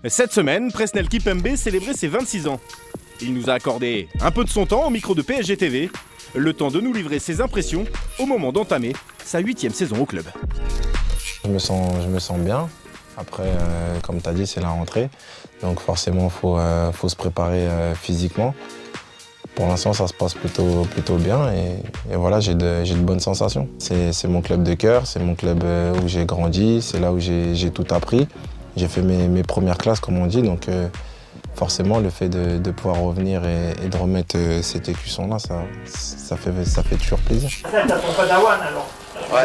Cette semaine, Presnel Kimpembe célébrait ses 26 ans. Il nous a accordé un peu de son temps au micro de PSG TV, le temps de nous livrer ses impressions au moment d'entamer sa 8e saison au club. Je me sens bien. Après, comme tu as dit, c'est la rentrée. Donc forcément, il faut se préparer physiquement. Pour l'instant, ça se passe plutôt bien et voilà, j'ai de bonnes sensations. C'est mon club de cœur, c'est mon club où j'ai grandi, c'est là où j'ai tout appris. J'ai fait mes premières classes, comme on dit, donc forcément, le fait de pouvoir revenir et de remettre cet écusson-là, ça fait toujours plaisir. Ça, t'attends pas d'Awan alors? Ouais,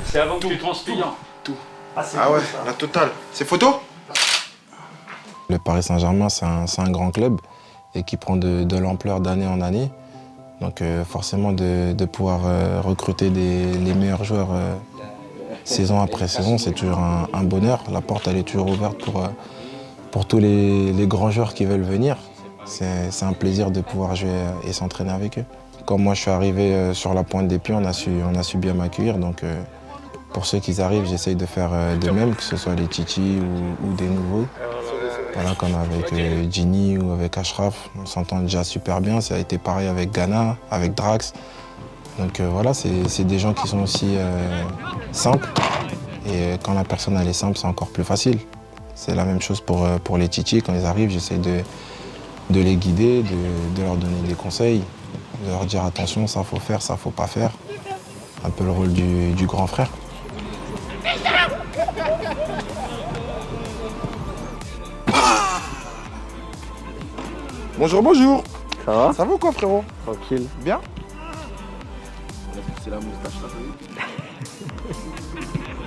c'est avant que tu transpires. Tout. Ah ouais, la totale. C'est photo? Le Paris Saint-Germain, c'est un grand club et qui prend de l'ampleur d'année en année. Donc forcément, de pouvoir recruter les meilleurs joueurs saison après saison, c'est toujours un bonheur. La porte, elle est toujours ouverte pour tous les grands joueurs qui veulent venir. C'est un plaisir de pouvoir jouer et s'entraîner avec eux. Quand moi je suis arrivé sur la pointe des pieds, on a su bien m'accueillir. Donc pour ceux qui arrivent, j'essaye de faire de même, que ce soit les Titi ou des nouveaux. Voilà, comme avec Ginny ou avec Ashraf, on s'entend déjà super bien. Ça a été pareil avec Ghana, avec Drax. Donc voilà, c'est des gens qui sont aussi simples. Et quand la personne elle est simple, c'est encore plus facile. C'est la même chose pour les Titi. Quand ils arrivent, j'essaie de les guider, de leur donner des conseils, de leur dire attention, ça faut faire, ça faut pas faire. Un peu le rôle du grand frère. Bonjour, bonjour. Ça va? Ça va ou quoi, frérot? Tranquille. Bien? C'est la moustache là.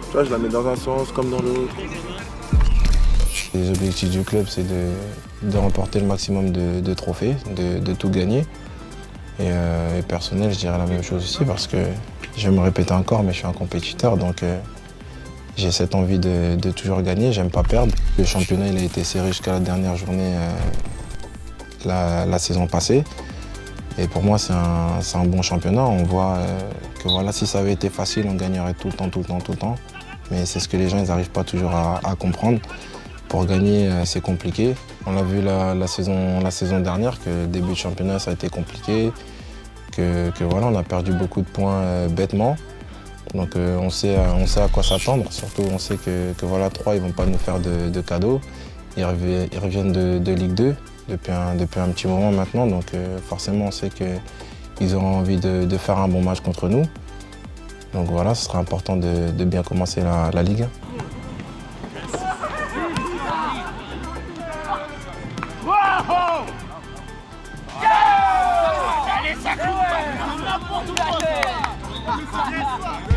Tu vois, je la mets dans un sens comme dans l'autre. Les objectifs du club, c'est de remporter le maximum de trophées, de tout gagner. Et personnel, je dirais la même chose aussi parce que je vais me répéter encore, mais je suis un compétiteur, donc j'ai cette envie de toujours gagner, j'aime pas perdre. Le championnat, il a été serré jusqu'à la dernière journée la saison passée. Et pour moi, c'est un bon championnat. On voit que voilà, si ça avait été facile, on gagnerait tout le temps. Mais c'est ce que les gens n'arrivent pas toujours à comprendre. Pour gagner, c'est compliqué. On l'a vu la saison dernière, que le début de championnat, ça a été compliqué. Que voilà, on a perdu beaucoup de points bêtement. Donc on sait à quoi s'attendre. Surtout, on sait que voilà, 3, ils ne vont pas nous faire de cadeaux. Ils reviennent de Ligue 2 depuis un petit moment maintenant. Donc forcément, on sait qu'ils auront envie de faire un bon match contre nous. Donc voilà, ce sera important de bien commencer la Ligue 1. Allez, ça coupe!